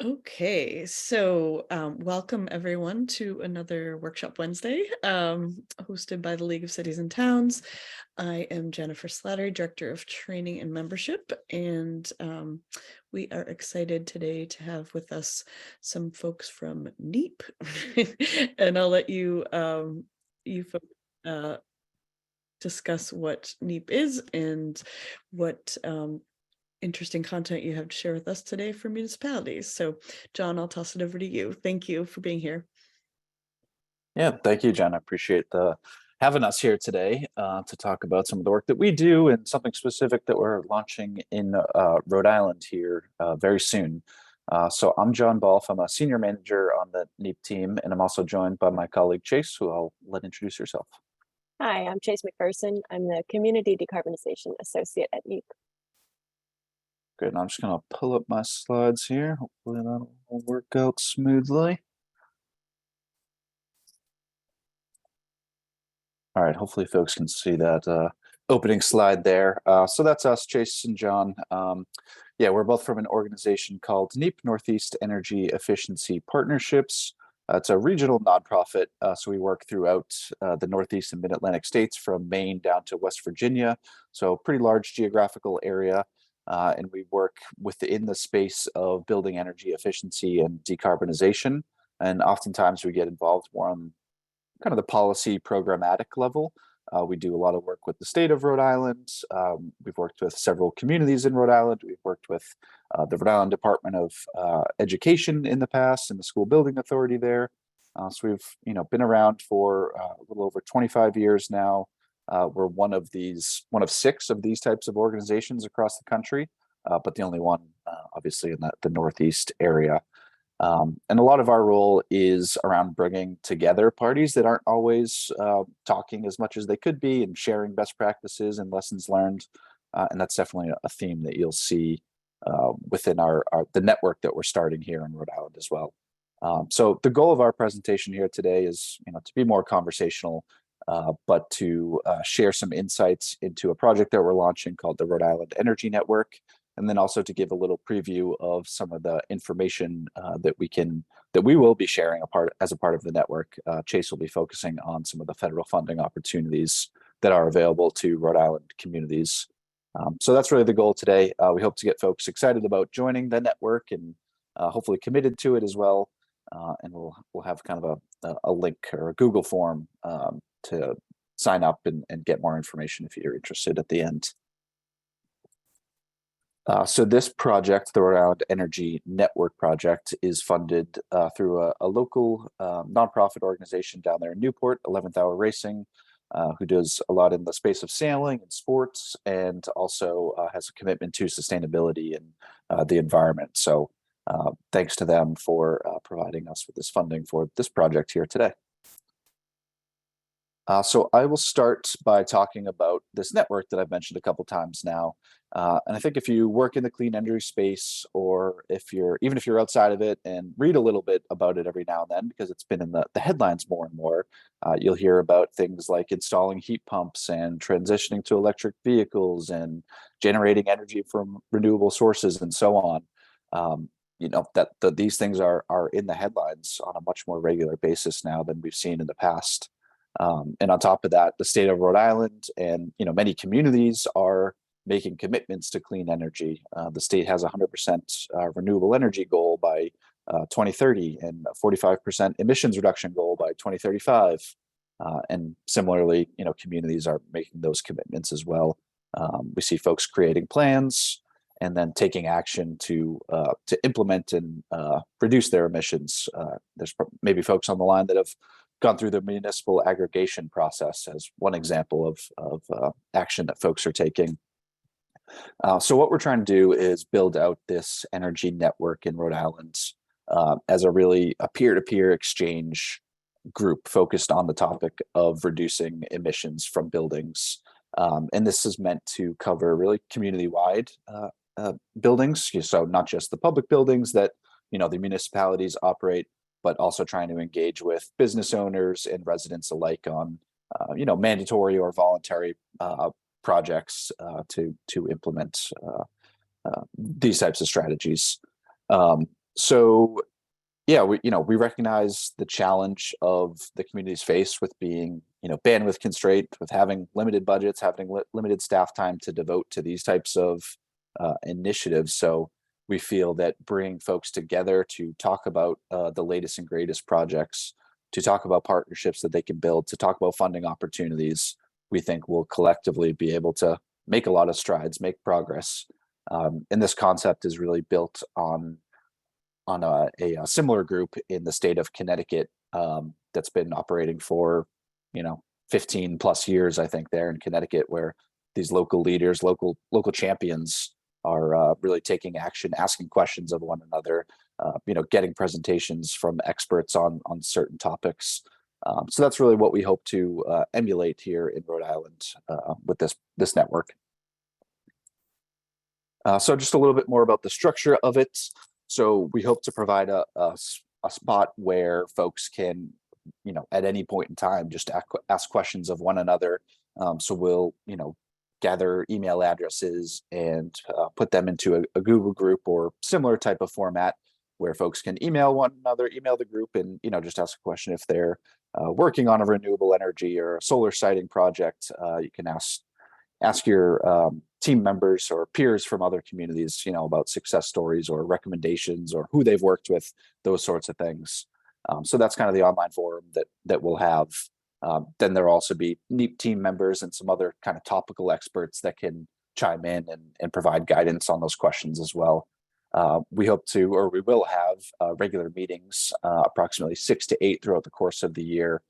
Okay, so welcome everyone to another Workshop Wednesday hosted by the League of Cities and Towns. I am Jennifer Slattery, Director of Training and Membership, and we are excited today to have with us some folks from NEEP. And I'll let you folks discuss what NEEP is and what interesting content you have to share with us today for municipalities. So John, I'll toss it over to you. Thank you for being here. Yeah, thank you, Jen. I appreciate having us here today to talk about some of the work that we do and something specific that we're launching in Rhode Island here very soon. So I'm John Balf. I'm a senior manager on the NEEP team, and I'm also joined by my colleague Chase, who I'll let introduce herself. Hi, I'm Chase McPherson. I'm the Community Decarbonization Associate at NEEP. Good. And I'm just going to pull up my slides here. Hopefully that'll work out smoothly. All right, hopefully folks can see that opening slide there. So that's us, Chase and John. Yeah, we're both from an organization called NEEP, Northeast Energy Efficiency Partnerships. It's a regional nonprofit, so we work throughout the Northeast and Mid-Atlantic states from Maine down to West Virginia, so pretty large geographical area. And we work within the space of building energy efficiency and decarbonization. And oftentimes we get involved more on kind of the policy programmatic level. We do a lot of work with the state of Rhode Island. We've worked with several communities in Rhode Island. We've worked with the Rhode Island Department of Education in the past and the school building authority there. So we've been around for a little over 25 years now. We're one of 6 of these types of organizations across the country, but the only one obviously in the Northeast area. And a lot of our role is around bringing together parties that aren't always talking as much as they could be and sharing best practices and lessons learned. And that's definitely a theme that you'll see within the network that we're starting here in Rhode Island as well. So the goal of our presentation here today is to be more conversational, but to share some insights into a project that we're launching called the Rhode Island Energy Network. And then also to give a little preview of some of the information that we will be sharing as a part of the network. Chase will be focusing on some of the federal funding opportunities that are available to Rhode Island communities. So that's really the goal today. We hope to get folks excited about joining the network and hopefully committed to it as well. And we'll have kind of a link or a Google form to sign up and get more information if you're interested at the end. So this project, the Rhode Island Energy Network project, is funded through a local nonprofit organization down there in Newport, 11th Hour Racing, who does a lot in the space of sailing and sports, and also has a commitment to sustainability and the environment. So thanks to them for providing us with this funding for this project here today. So I will start by talking about this network that I've mentioned a couple times now. And I think if you work in the clean energy space, or even if you're outside of it and read a little bit about it every now and then, because it's been in the headlines more and more, you'll hear about things like installing heat pumps and transitioning to electric vehicles and generating energy from renewable sources and so on. These things are in the headlines on a much more regular basis now than we've seen in the past. And on top of that, the state of Rhode Island and many communities are making commitments to clean energy. The state has a 100% renewable energy goal by 2030 and a 45% emissions reduction goal by 2035. And similarly, communities are making those commitments as well. We see folks creating plans and then taking action to implement and reduce their emissions. There's maybe folks on the line that have gone through the municipal aggregation process as one example of action that folks are taking. So what we're trying to do is build out this energy network in Rhode Island as a peer-to-peer exchange group focused on the topic of reducing emissions from buildings. And this is meant to cover really community-wide buildings, so not just the public buildings that the municipalities operate, but also trying to engage with business owners and residents alike on mandatory or voluntary projects to implement these types of strategies. So yeah, we recognize the challenge of the communities faced with being, bandwidth constraint, with having limited budgets, having limited staff time to devote to these types of initiatives. So we feel that bringing folks together to talk about the latest and greatest projects, to talk about partnerships that they can build, to talk about funding opportunities, we think will collectively be able to make a lot of strides, make progress. And this concept is really built on a similar group in the state of Connecticut, that's been operating for, 15 plus years, I think, there in Connecticut, where these local leaders, local champions are really taking action, asking questions of one another, getting presentations from experts on certain topics. So that's really what we hope to emulate here in Rhode Island with this network. So just a little bit more about the structure of it. So we hope to provide a spot where folks can, at any point in time, just ask questions of one another. So we'll, gather email addresses and put them into a Google group or similar type of format where folks can email one another, email the group, and, just ask a question if they're working on a renewable energy or a solar siting project. You can ask your team members or peers from other communities, about success stories or recommendations or who they've worked with, those sorts of things. So that's kind of the online forum that we'll have. Then there'll also be NEEP team members and some other kind of topical experts that can chime in and provide guidance on those questions as well. We hope to, or we will have regular meetings, approximately 6 to 8 throughout the course of the year,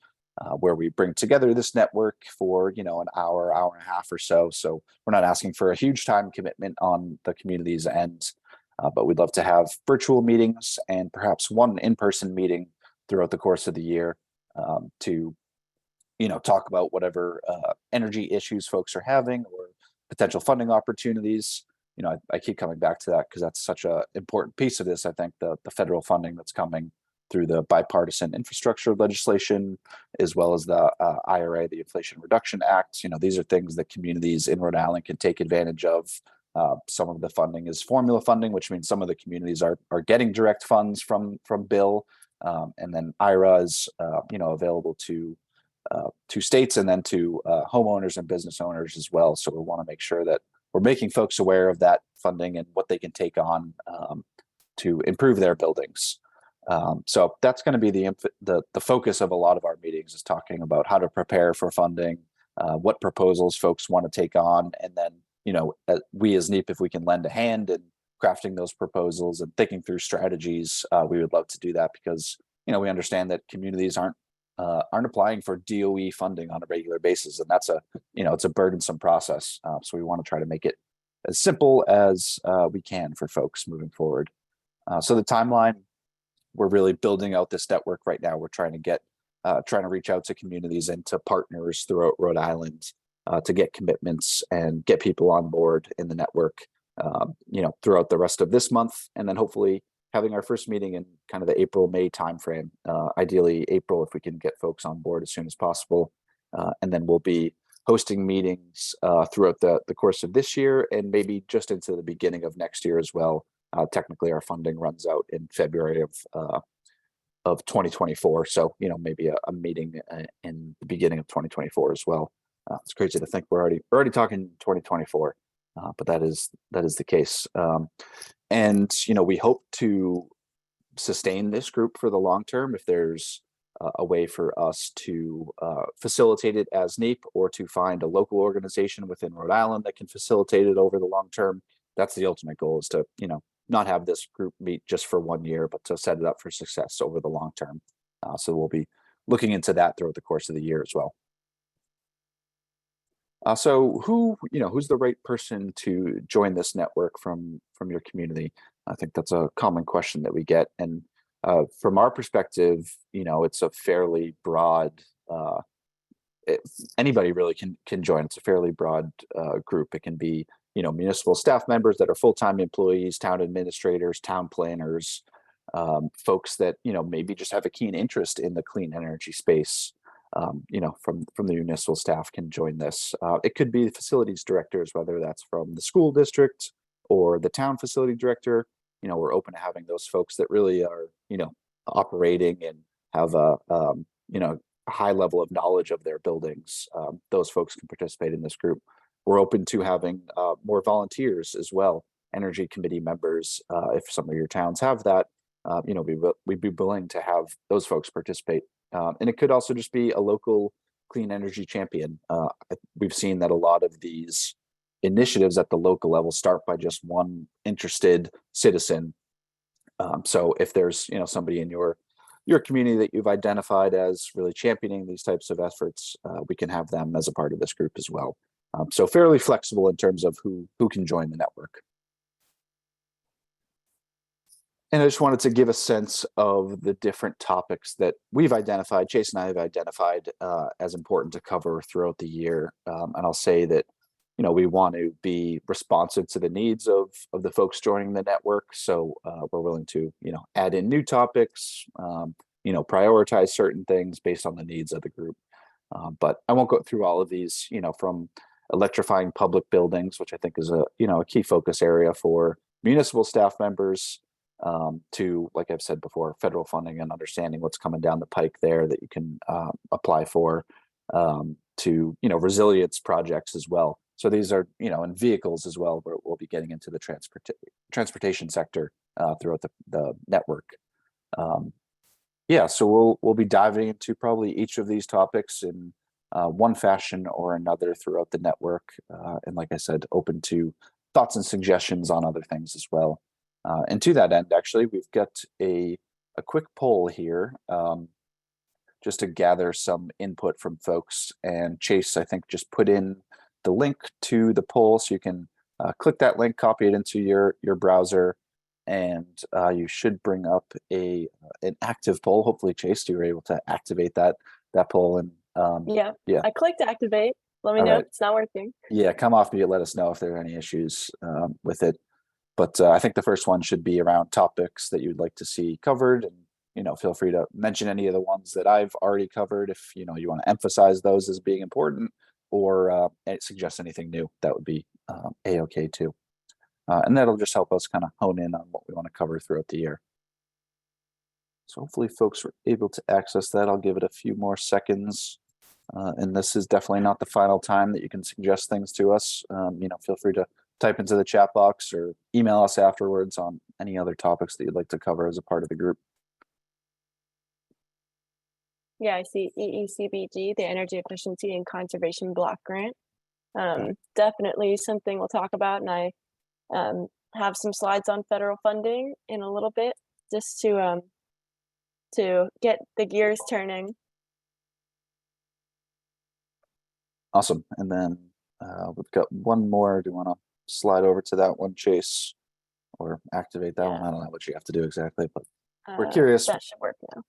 where we bring together this network for, an hour and a half or so. So we're not asking for a huge time commitment on the community's end, but we'd love to have virtual meetings and perhaps one in-person meeting throughout the course of the year, to, talk about whatever energy issues folks are having or potential funding opportunities. I keep coming back to that because that's such an important piece of this. I think the federal funding that's coming through the bipartisan infrastructure legislation, as well as the IRA, the Inflation Reduction Act. These are things that communities in Rhode Island can take advantage of. Some of the funding is formula funding, which means some of the communities are getting direct funds from bill, and then IRA is available to states and then to homeowners and business owners as well. So we want to make sure that we're making folks aware of that funding and what they can take on to improve their buildings. So that's going to be the focus of a lot of our meetings, is talking about how to prepare for funding, what proposals folks want to take on, and then we as NEEP, if we can lend a hand in crafting those proposals and thinking through strategies, we would love to do that, because we understand that communities aren't applying for DOE funding on a regular basis, and that's it's a burdensome process. So we want to try to make it as simple as we can for folks moving forward. So the timeline, we're really building out this network right now. We're trying to reach out to communities and to partners throughout Rhode Island to get commitments and get people on board in the network, throughout the rest of this month, and then hopefully having our first meeting in kind of the April-May timeframe. Ideally April, if we can get folks on board as soon as possible, and then we'll be hosting meetings throughout the course of this year and maybe just into the beginning of next year as well. Technically, our funding runs out in February of 2024, so maybe a meeting in the beginning of 2024 as well. It's crazy to think we're already talking 2024, but that is the case. And we hope to sustain this group for the long term. If there's a way for us to facilitate it as NEEP, or to find a local organization within Rhode Island that can facilitate it over the long term, that's the ultimate goal, is to not have this group meet just for 1 year, but to set it up for success over the long term. So we'll be looking into that throughout the course of the year as well. So who's the right person to join this network from your community? I think that's a common question that we get, and from our perspective, it's a fairly broad. Anybody really can join. It's a fairly broad group. It can be municipal staff members that are full-time employees, town administrators, town planners, folks that maybe just have a keen interest in the clean energy space. From the municipal staff can join this. It could be facilities directors, whether that's from the school district or the town facility director, we're open to having those folks that really are, operating and have a, a high level of knowledge of their buildings. Those folks can participate in this group. We're open to having more volunteers as well, energy committee members. If some of your towns have that, we'd be willing to have those folks participate. And it could also just be a local clean energy champion. We've seen that a lot of these initiatives at the local level start by just one interested citizen. So if there's somebody in your community that you've identified as really championing these types of efforts, we can have them as a part of this group as well. So fairly flexible in terms of who can join the network. And I just wanted to give a sense of the different topics that we've identified, Chase and I have identified as important to cover throughout the year. And I'll say that, we want to be responsive to the needs of the folks joining the network. So we're willing to, add in new topics, prioritize certain things based on the needs of the group. But I won't go through all of these, from electrifying public buildings, which I think is a key focus area for municipal staff members, to, like I've said before, federal funding and understanding what's coming down the pike there that you can apply for, to resilience projects as well. So these are in vehicles as well, where we'll be getting into the transportation sector throughout the network. Yeah, so we'll be diving into probably each of these topics in one fashion or another throughout the network, and like I said, open to thoughts and suggestions on other things as well. And to that end, actually, we've got a quick poll here, just to gather some input from folks. And Chase, I think, just put in the link to the poll, so you can click that link, copy it into your browser, and you should bring up an active poll. Hopefully, Chase, you were able to activate that poll. And Yeah, I clicked activate. Let me All know right. if it's not working. Yeah, come off mute. Let us know if there are any issues with it. But I think the first one should be around topics that you'd like to see covered, and feel free to mention any of the ones that I've already covered if you want to emphasize those as being important, or suggest anything new. That would be a-okay too. And that'll just help us kind of hone in on what we want to cover throughout the year. So hopefully folks were able to access that. I'll give it a few more seconds. And this is definitely not the final time that you can suggest things to us. Feel free to type into the chat box or email us afterwards on any other topics that you'd like to cover as a part of the group. Yeah, I see EECBG, the Energy Efficiency and Conservation Block Grant. Definitely something we'll talk about, and I have some slides on federal funding in a little bit, just to get the gears turning. Awesome. And then we've got one more. Do you want to slide over to that one, Chase, or activate that one? I don't know what you have to do exactly, but we're curious. That should work now.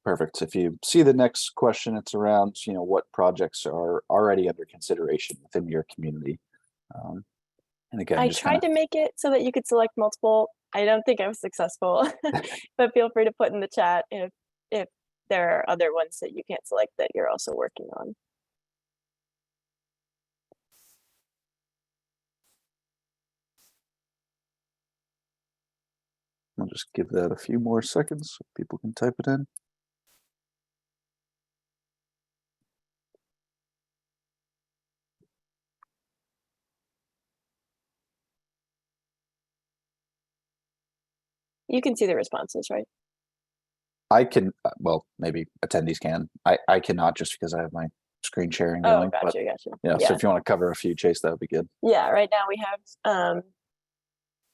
Perfect. If you see the next question, it's around, what projects are already under consideration within your community. And again, I tried to make it so that you could select multiple. I don't think I was successful, but feel free to put in the chat if there are other ones that you can't select that you're also working on. I'll just give that a few more seconds so people can type it in. You can see the responses, right? I can, well, maybe attendees can. I cannot, just because I have my screen sharing going. Oh, gotcha. Yeah, so if you want to cover a few, Chase, that would be good. Yeah, right now we have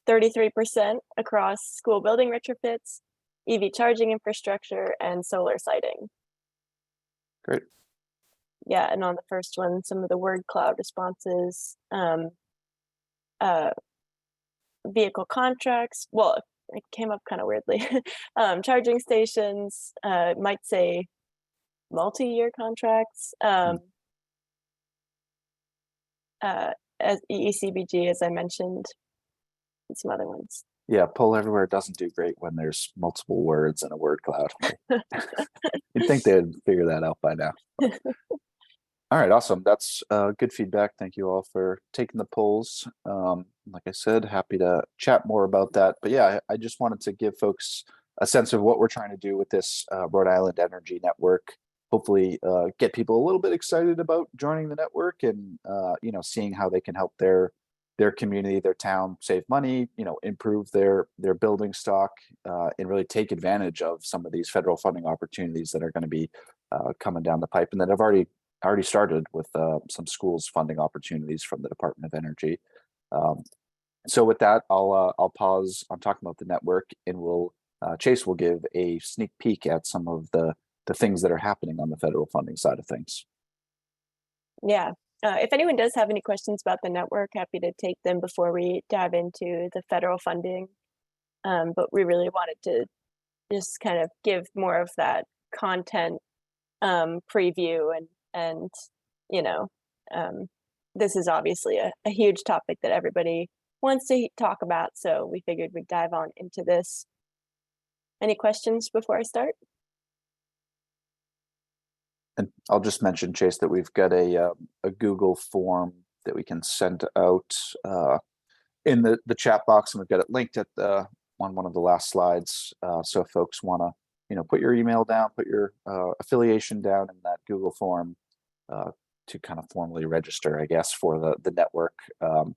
33% across school building retrofits, EV charging infrastructure, and solar siting. Great. Yeah, and on the first one, some of the word cloud responses, vehicle contracts. Well, it came up kind of weirdly. Charging stations, might say multi-year contracts. As EECBG, as I mentioned, and some other ones. Yeah, poll everywhere doesn't do great when there's multiple words in a word cloud. You'd think they would figure that out by now. All right, awesome. That's good feedback. Thank you all for taking the polls. Like I said, happy to chat more about that. But yeah, I just wanted to give folks a sense of what we're trying to do with this Rhode Island Energy Network. Hopefully, get people a little bit excited about joining the network and seeing how they can help their community, their town save money, improve their building stock, and really take advantage of some of these federal funding opportunities that are going to be coming down the pipe and that have already started with some schools funding opportunities from the Department of Energy. So with that, I'll pause on talking about the network, and Chase will give a sneak peek at some of the things that are happening on the federal funding side of things. Yeah. If anyone does have any questions about the network, happy to take them before we dive into the federal funding. But we really wanted to just kind of give more of that content preview and this is obviously a huge topic that everybody wants to talk about, so we figured we'd dive on into this. Any questions before I start? And I'll just mention, Chase, that we've got a Google form that we can send out in the chat box, and we've got it linked at on one of the last slides. So if folks want to put your email down, put your affiliation down in that Google form to kind of formally register, I guess, for the network. And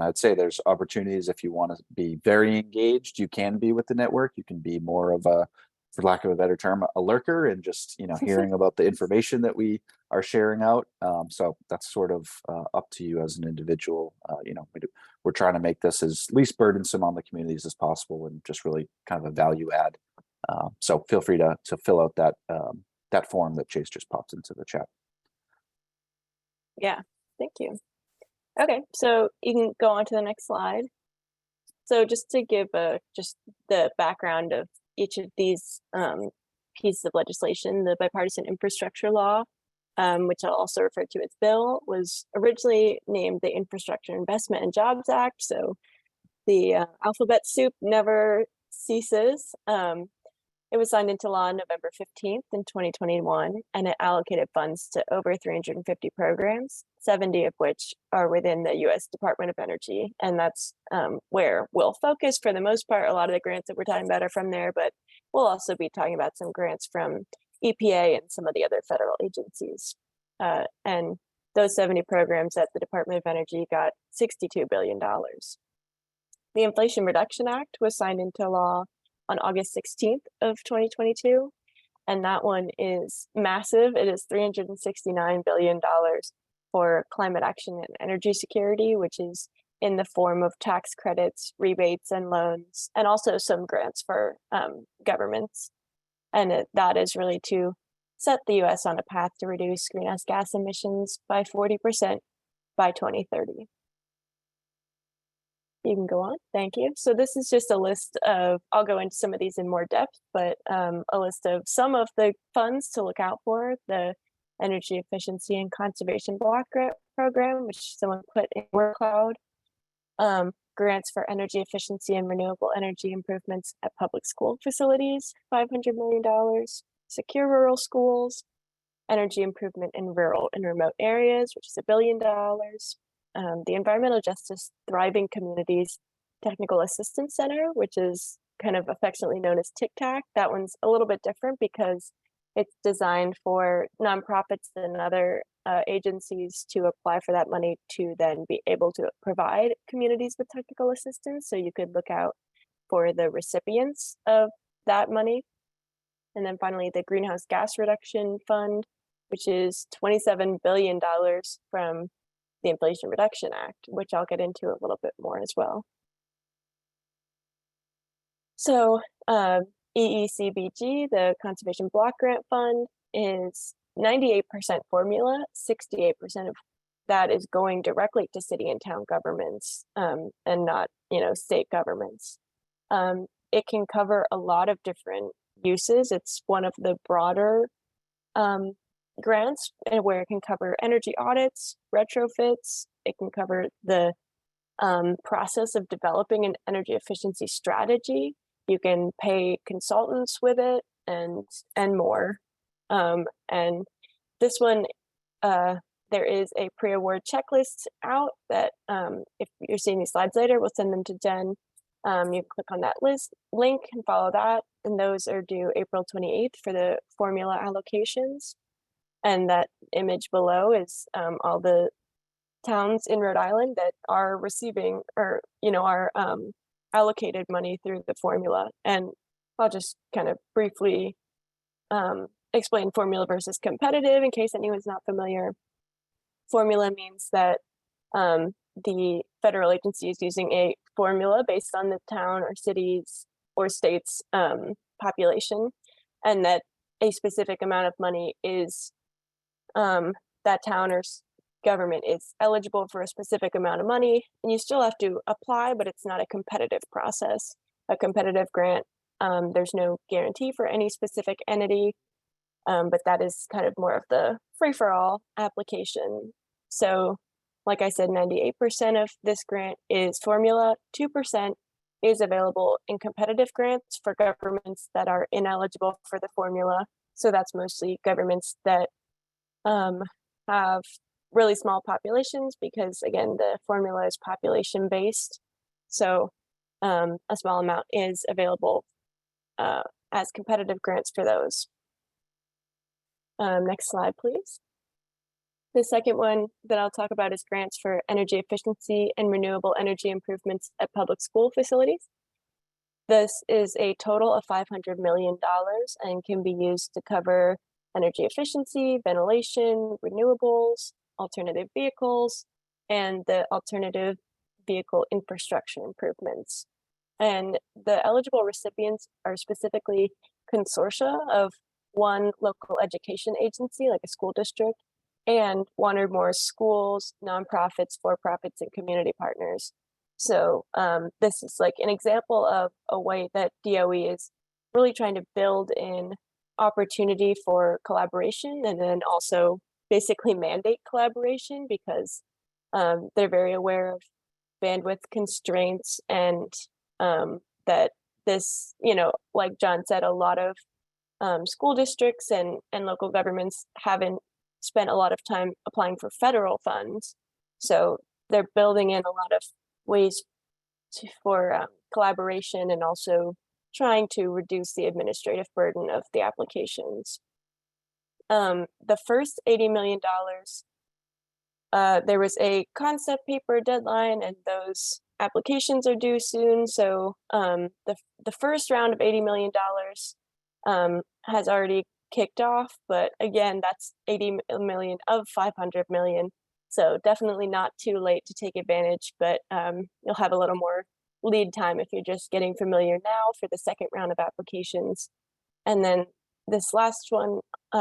I'd say there's opportunities if you want to be very engaged, you can be with the network. You can be more of a, for lack of a better term, a lurker and just, hearing about the information that we are sharing out. So that's sort of up to you as an individual. We're trying to make this as least burdensome on the communities as possible and just really kind of a value add. So feel free to fill out that form that Chase just popped into the chat. Yeah, thank you. Okay, so you can go on to the next slide. So just to give just the background of each of these pieces of legislation, the bipartisan infrastructure law, which I'll also refer to as bill, was originally named the Infrastructure Investment and Jobs Act. So the alphabet soup never ceases. It was signed into law on November 15th in 2021, and it allocated funds to over 350 programs, 70 of which are within the U.S. Department of Energy. And that's where we'll focus for the most part. A lot of the grants that we're talking about are from there, but we'll also be talking about some grants from EPA and some of the other federal agencies. And those 70 programs at the Department of Energy got $62 billion. The Inflation Reduction Act was signed into law on August 16th of 2022. And that one is massive. It is $369 billion for climate action and energy security, which is in the form of tax credits, rebates, and loans, and also some grants for governments. And that is really to set the US on a path to reduce greenhouse gas emissions by 40% by 2030. You can go on. Thank you. So this is just a list of, I'll go into some of these in more depth, but a list of some of the funds to look out for. The Energy Efficiency and Conservation Block Grant Program, which someone put in Word Cloud. Grants for energy efficiency and renewable energy improvements at public school facilities, $500 million. Secure rural schools, energy improvement in rural and remote areas, which is $1 billion. The Environmental Justice Thriving Communities Technical Assistance Center, which is kind of affectionately known as TICTAC. That one's a little bit different because it's designed for nonprofits and other agencies to apply for that money to then be able to provide communities with technical assistance. So you could look out for the recipients of that money. And then finally, the Greenhouse Gas Reduction Fund, which is $27 billion from the Inflation Reduction Act, which I'll get into a little bit more as well. So EECBG, the Conservation Block Grant Fund, is 98% formula. 68% of that is going directly to city and town governments and not, state governments. It can cover a lot of different uses. It's one of the broader grants where it can cover energy audits, retrofits. It can cover the process of developing an energy efficiency strategy. You can pay consultants with it and more. And this one there is a pre-award checklist out that if you're seeing these slides later, we'll send them to Jen. You click on that link and follow that, and those are due April 28th for the formula allocations. And that image below is all the towns in Rhode Island that are receiving or, are allocated money through the formula. And I'll just kind of briefly explain formula versus competitive in case anyone's not familiar. Formula means that the federal agency is using a formula based on the town or city's or state's population, and that a specific amount of money is that town or government is eligible for a specific amount of money, and you still have to apply, but it's not a competitive process. A competitive grant, there's no guarantee for any specific entity, but that is kind of more of the free-for-all application. So like I said, 98% of this grant is formula, 2% is available in competitive grants for governments that are ineligible for the formula. So that's mostly governments that have really small populations because, again, the formula is population based. So a small amount is available as competitive grants for those. Next slide, please. The second one that I'll talk about is grants for energy efficiency and renewable energy improvements at public school facilities. This is a total of $500 million and can be used to cover energy efficiency, ventilation, renewables, alternative vehicles, and the alternative vehicle infrastructure improvements. And the eligible recipients are specifically consortia of one local education agency, like a school district, and one or more schools, nonprofits, for-profits, and community partners. So this is like an example of a way that DOE is really trying to build in opportunity for collaboration and then also basically mandate collaboration because they're very aware of bandwidth constraints and that this, like John said, a lot of school districts and local governments haven't spent a lot of time applying for federal funds. So they're building in a lot of ways for collaboration and also trying to reduce the administrative burden of the applications. The first $80 million, there was a concept paper deadline and those applications are due soon. So the first round of $80 million has already kicked off, but again, that's 80 million of 500 million. So definitely not too late to take advantage, but you'll have a little more lead time if you're just getting familiar now for the second round of applications. And then this last one,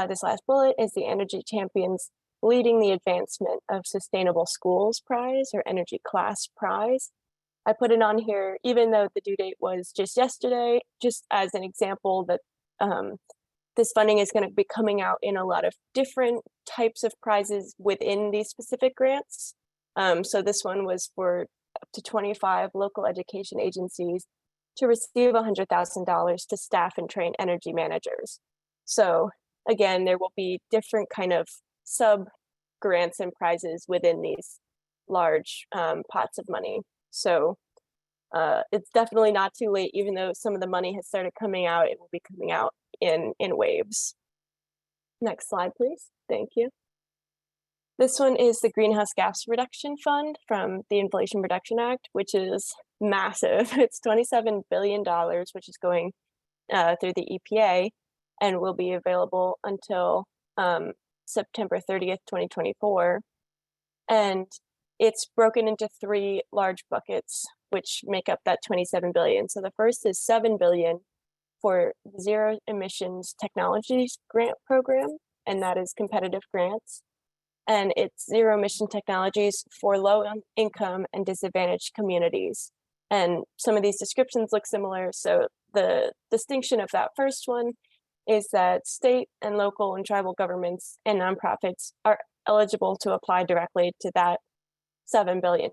this last bullet is the Energy Champions Leading the Advancement of Sustainable Schools Prize or Energy Class Prize. I put it on here, even though the due date was just yesterday, just as an example that this funding is going to be coming out in a lot of different types of prizes within these specific grants. So this one was for up to 25 local education agencies to receive $100,000 to staff and train energy managers. So again, there will be different kind of sub grants and prizes within these large pots of money. So it's definitely not too late, even though some of the money has started coming out, it will be coming out in waves. Next slide, please. Thank you. This one is the Greenhouse Gas Reduction Fund from the Inflation Reduction Act, which is massive. It's $27 billion, which is going through the EPA and will be available until September 30th, 2024. And it's broken into three large buckets, which make up that 27 billion. So the first is 7 billion for Zero Emissions Technologies Grant Program, and that is competitive grants. And it's zero emission technologies for low income and disadvantaged communities. And some of these descriptions look similar. So the distinction of that first one is that state and local and tribal governments and nonprofits are eligible to apply directly to that $7 billion.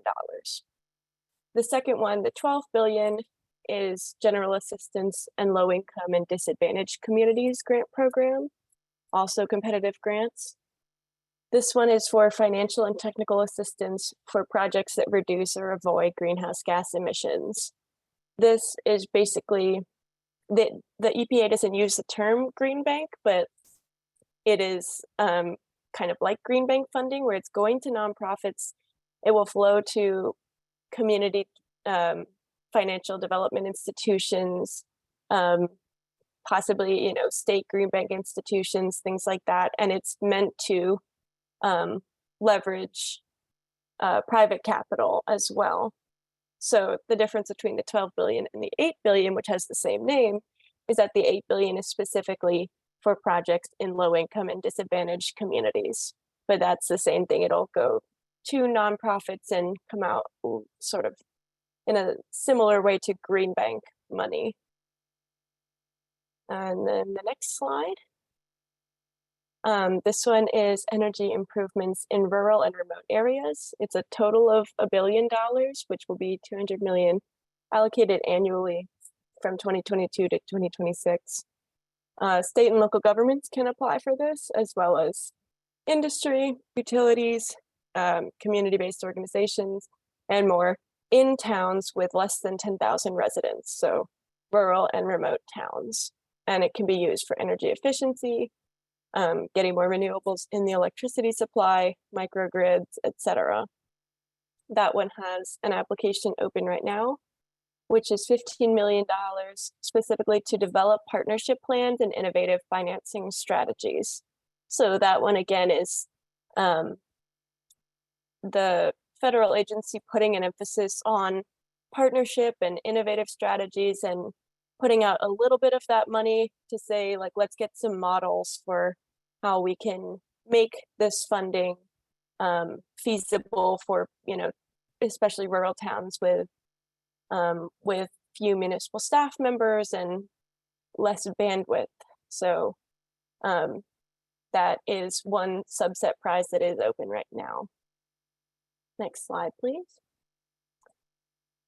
The second one, the 12 billion, is General Assistance and Low Income and Disadvantaged Communities Grant Program, also competitive grants. This one is for financial and technical assistance for projects that reduce or avoid greenhouse gas emissions. This is basically, the EPA doesn't use the term green bank, but it is kind of like green bank funding, where it's going to nonprofits. It will flow to community financial development institutions, possibly, you know, state green bank institutions, things like that. And it's meant to leverage private capital as well. So the difference between the 12 billion and the 8 billion, which has the same name, is that the 8 billion is specifically for projects in low income and disadvantaged communities. But that's the same thing. It'll go to nonprofits and come out sort of in a similar way to green bank money. And then the next slide. This one is energy improvements in rural and remote areas. It's a total of $1 billion, which will be 200 million allocated annually from 2022 to 2026. State and local governments can apply for this, as well as industry, utilities, community-based organizations, and more in towns with less than 10,000 residents, so rural and remote towns. And it can be used for energy efficiency, getting more renewables in the electricity supply, microgrids, etc. That one has an application open right now, which is $15 million specifically to develop partnership plans and innovative financing strategies. So that one again is the federal agency putting an emphasis on partnership and innovative strategies, and putting out a little bit of that money to say, like, let's get some models for how we can make this funding feasible for, you know, especially rural towns with few municipal staff members and less bandwidth. So that is one subset prize that is open right now. Next slide, please.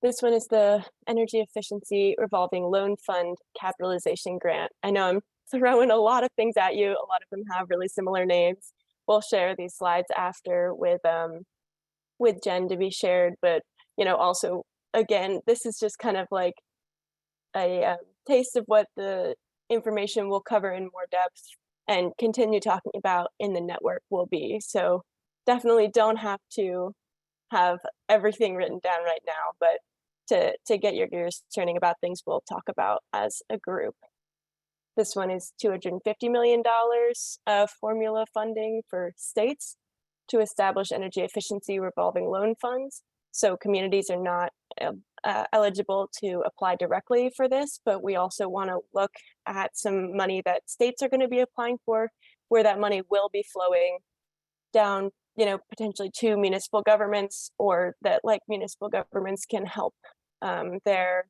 This one is the Energy Efficiency Revolving Loan Fund Capitalization Grant. I know I'm throwing a lot of things at you. A lot of them have really similar names. We'll share these slides after with Jen to be shared, but you know, also, again, this is just kind of like a taste of what the information we'll cover in more depth and continue talking about in the network will be. So definitely don't have to have everything written down right now, but to get your gears turning about things we'll talk about as a group. This one is $250 million of formula funding for states to establish energy efficiency revolving loan funds. So communities are not eligible to apply directly for this, but we also want to look at some money that states are going to be applying for, where that money will be flowing down, you know, potentially to municipal governments, or that like municipal governments can help their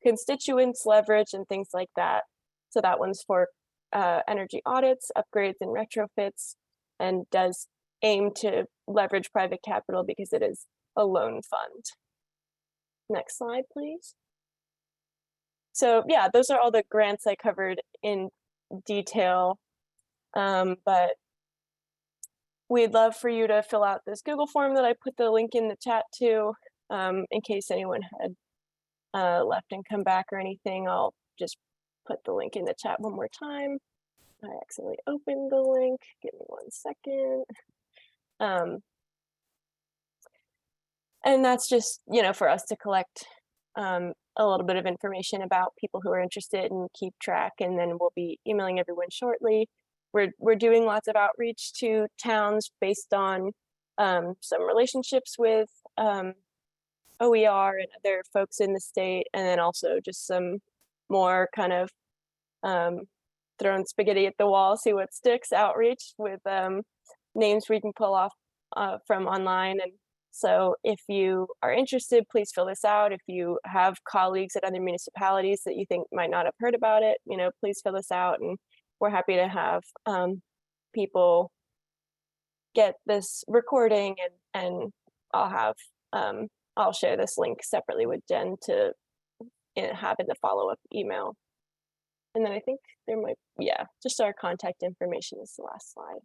constituents leverage and things like that. So that one's for energy audits, upgrades, and retrofits, and does aim to leverage private capital because it is a loan fund. Next slide, please. So yeah, those are all the grants I covered in detail, but we'd love for you to fill out this Google form that I put the link in the chat to, in case anyone had left and come back or anything. I'll just put the link in the chat one more time. I accidentally opened the link. Give me 1 second. And that's just, you know, for us to collect a little bit of information about people who are interested and keep track, and then we'll be emailing everyone shortly. We're doing lots of outreach to towns based on some relationships with OER and other folks in the state, and then also just some more kind of throwing spaghetti at the wall, see what sticks outreach with names we can pull off from online. And so if you are interested, please fill this out. If you have colleagues at other municipalities that you think might not have heard about it, you know, please fill this out, and we're happy to have people get this recording, and I'll have I'll share this link separately with Jen to have in the follow-up email. And then I think there might, yeah, just our contact information is the last slide.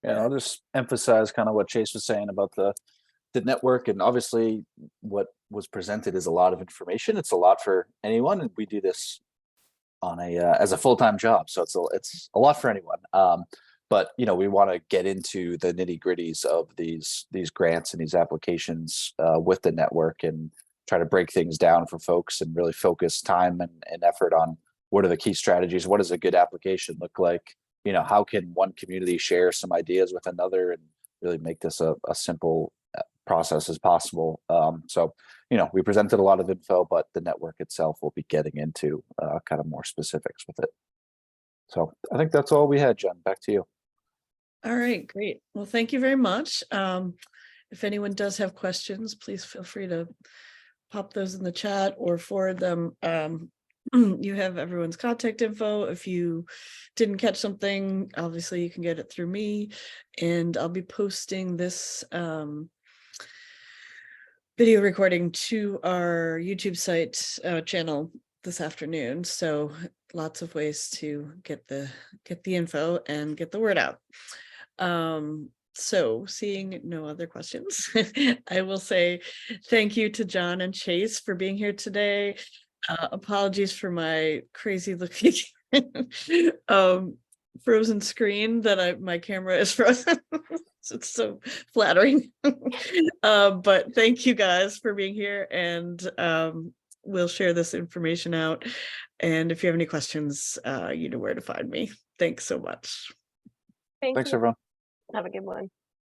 Yeah, I'll just emphasize kind of what Chase was saying about the network, and obviously what was presented is a lot of information. It's a lot for anyone, and we do this on a as a full-time job, so it's a lot for anyone. But we want to get into the nitty-gritties of these grants and these applications with the network, and try to break things down for folks and really focus time and effort on what are the key strategies, what does a good application look like, how can one community share some ideas with another and really make this a simple process as possible. So we presented a lot of info, but the network itself will be getting into kind of more specifics with it. So I think that's all we had, Jen. Back to you. All right, great. Well, thank you very much. If anyone does have questions, please feel free to pop those in the chat or forward them. You have everyone's contact info. If you didn't catch something, obviously you can get it through me, and I'll be posting this video recording to our YouTube site channel this afternoon. So lots of ways to get the info and get the word out. So seeing no other questions, I will say thank you to John and Chase for being here today. Apologies for my crazy looking frozen screen that my camera is frozen. It's so flattering. But thank you guys for being here, and we'll share this information out. And if you have any questions, you know where to find me. Thanks so much. Thanks Everyone. Have a good one.